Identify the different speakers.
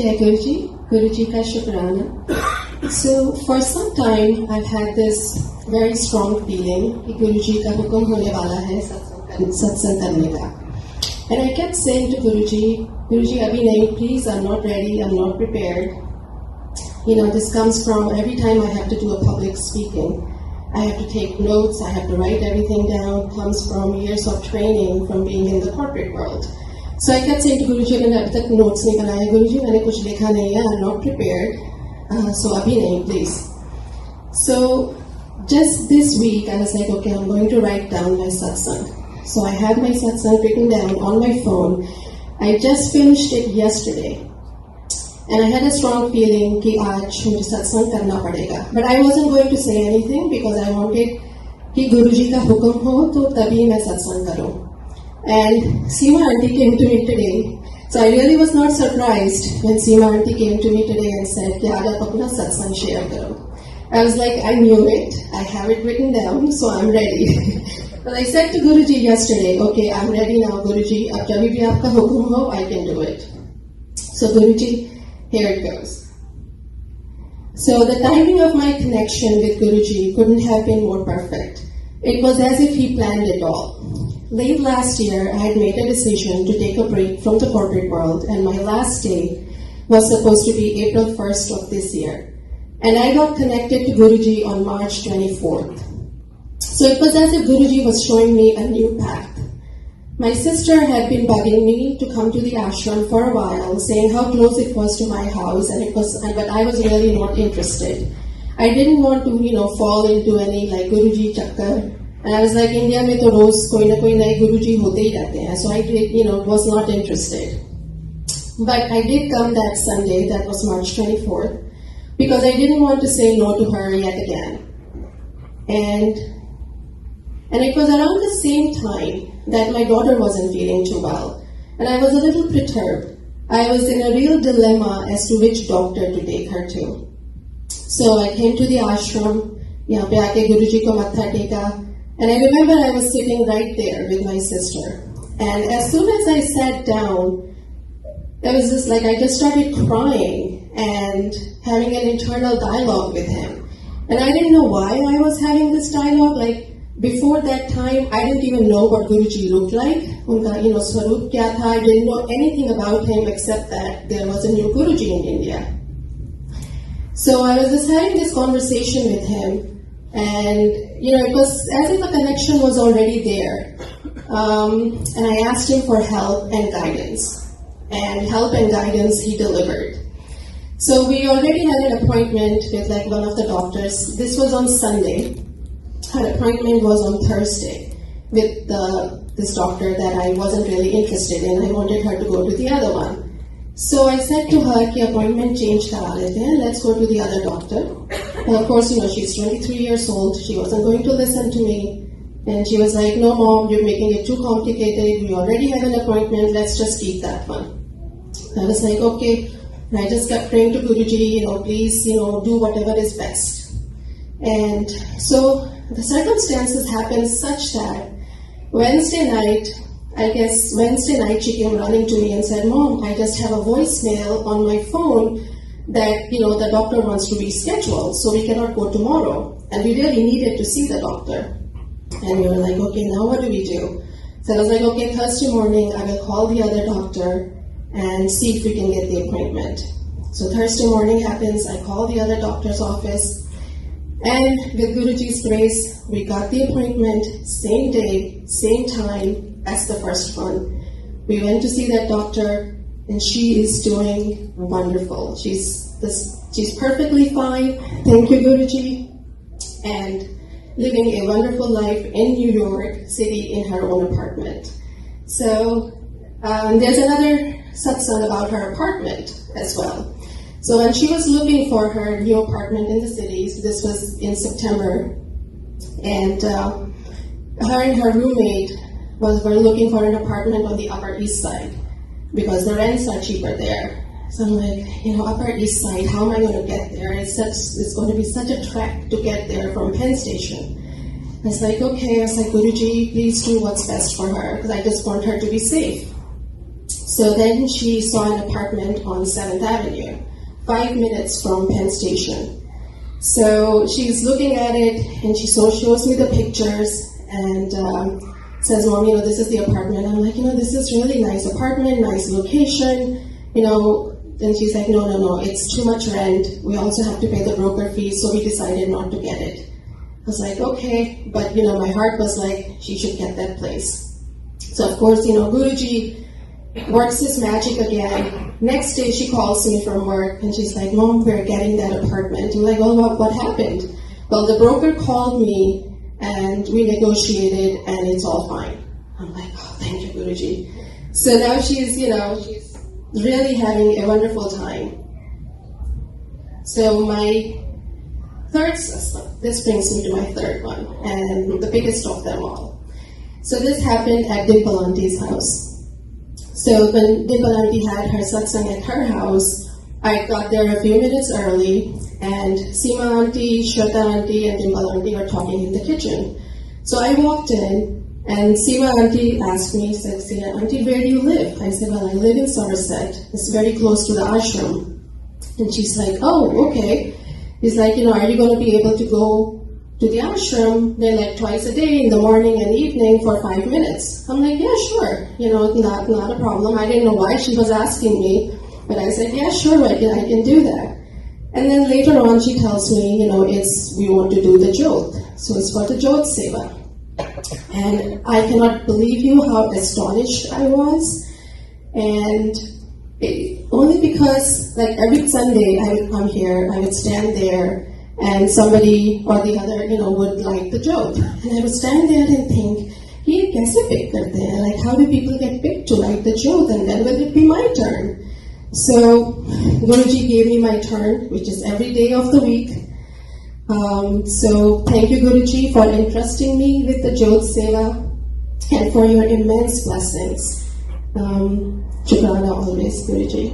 Speaker 1: Jai Guruji, Guruji ka shukrana. So for some time I've had this very strong feeling कि Guruji का हुक्म होने वाला है सत्संग करने का. And I kept saying to Guruji, abhi nahi, please, I'm not ready, I'm not prepared. You know, this comes from every time I have to do a public speaking. I have to take notes, I have to write everything down, comes from years of training from being in the corporate world. So I kept saying to Guruji, मैंने अभी तक notes नहीं बनाए, Guruji मैंने कुछ लिखा नहीं है, I'm not prepared, so abhi nahi, please. So just this week I was like, okay, I'm going to write down my satsang. So I have my satsang written down on my phone. I just finished it yesterday. And I had a strong feeling कि आज मुझे सत्संग करना पड़ेगा. But I wasn't going to say anything because I wanted कि गुरुजी का हुक्म हो तो तभी मैं सत्संग करूं. And Seema auntie came to me today. So I really was not surprised when Seema auntie came to me today and said कि आज आप अपना सत्संग share करो. I was like, I knew it. I have it written down, so I'm ready. But I said to Guruji yesterday, okay, I'm ready now, Guruji. अब जब भी आपका हुक्म हो, I can do it. So Guruji, here it goes. So the timing of my connection with Guruji couldn't have been more perfect. It was as if he planned it all. Late last year, I had made a decision to take a break from the corporate world, and my last day was supposed to be April 1st of this year. And I got connected to Guruji on March 24th. So it was as if Guruji was showing me a new path. My sister had been bugging me to come to the ashram for a while, saying how close it was to my house, but I was really not interested. I didn't want to, fall into any like Guruji chakkar. And I was like, India mein to roz koi na koi naye Guruji hote hi rehte hain. So I did, was not interested. But I did come that Sunday, that was March 24th, because I didn't want to say no to her yet again. And it was around the same time that my daughter wasn't feeling too well. And I was a little perturbed. I was in a real dilemma as to which doctor to take her to. So I came to the ashram, yahan pe aake Guruji ko matha teka, and I remember I was sitting right there with my sister. And as soon as I sat down, there was this, I just started crying and having an internal dialogue with him. And I didn't know why I was having this dialogue. Before that time, I didn't even know what Guruji looked like. Unka, swarup kya tha. I didn't know anything about him except that there was a new Guruji in India. So I was just having this conversation with him, and it was as if a connection was already there. And I asked him for help and guidance. And help and guidance he delivered. So we already had an appointment with one of the doctors. This was on Sunday. Her appointment was on Thursday with this doctor that I wasn't really interested in. I wanted her to go to the other one. So I said to her, ki appointment change kara lete hain, let's go to the other doctor. And of course, she's 23 years old. She wasn't going to listen to me. And she was like, no mom, you're making it too complicated. We already have an appointment. Let's just keep that one. I was like, okay. And I just kept praying to Guruji, please, do whatever is best. And so the circumstances happened such that Wednesday night she came running to me and said, Mom, I just have a voicemail on my phone that, the doctor wants to reschedule, so we cannot go tomorrow. And we really needed to see the doctor. And we were like, okay, now what do we do? So I was like, okay, Thursday morning I will call the other doctor and see if we can get the appointment. So Thursday morning happens, I call the other doctor's office. And with Guruji's grace, we got the appointment, same day, same time as the first one. We went to see that doctor, and she is doing wonderful. She's perfectly fine, thank you Guruji, and living a wonderful life in New York City in her own apartment. So there's another satsang about her apartment as well. So when she was looking for her new apartment in the city, so this was in September, and her and her roommate were looking for an apartment on the Upper East Side because the rents are cheaper there. So I'm like, Upper East Side, how am I going to get there? It's going to be such a trek to get there from Penn Station. I was like, okay. I was like, Guruji, please do what's best for her because I just want her to be safe. So then she saw an apartment on 7th Avenue, 5 minutes from Penn Station. So she's looking at it, and she shows me the pictures, and says, Mom, this is the apartment. I'm like, this is really nice apartment, nice location, Then she's like, no, it's too much rent. We also have to pay the broker fees, so we decided not to get it. I was like, okay, but my heart was like, she should get that place. So of course, Guruji works his magic again. Next day she calls me from work and she's like, Mom, we're getting that apartment. I'm like, oh, what happened? Well, the broker called me and we negotiated and it's all fine. I'm like, oh, thank you, Guruji. So now she's really having a wonderful time. So this brings me to my third one, and the biggest of them all. So this happened at Dimple Auntie's house. So when Dimple Auntie had her satsang at her house, I got there a few minutes early, and Seema Auntie, Shweta Auntie, and Dimple Auntie were talking in the kitchen. So I walked in, and Seema Auntie asked me, said, Auntie, where do you live? I said, well, I live in Somerset. It's very close to the ashram. And she's like, oh, okay. He's like, are you going to be able to go to the ashram? They're like twice a day, in the morning and evening, for 5 minutes. I'm like, yeah, sure. Not a problem. I didn't know why she was asking me, but I said, yeah, sure, I can do that. And then later on, she tells me, we want to do the Jyot. So it's for the Jyot Seva. And I cannot believe how astonished I was. And only because, every Sunday I would come here, I would stand there, and somebody or the other, would light the Jyot. And I would stand there and think, ye kaise pick karte hain? How do people get picked to light the Jyot? And then will it be my turn? So Guruji gave me my turn, which is every day of the week. So thank you, Guruji, for entrusting me with the Jyot Seva and for your immense blessings. Shukrana always, Guruji.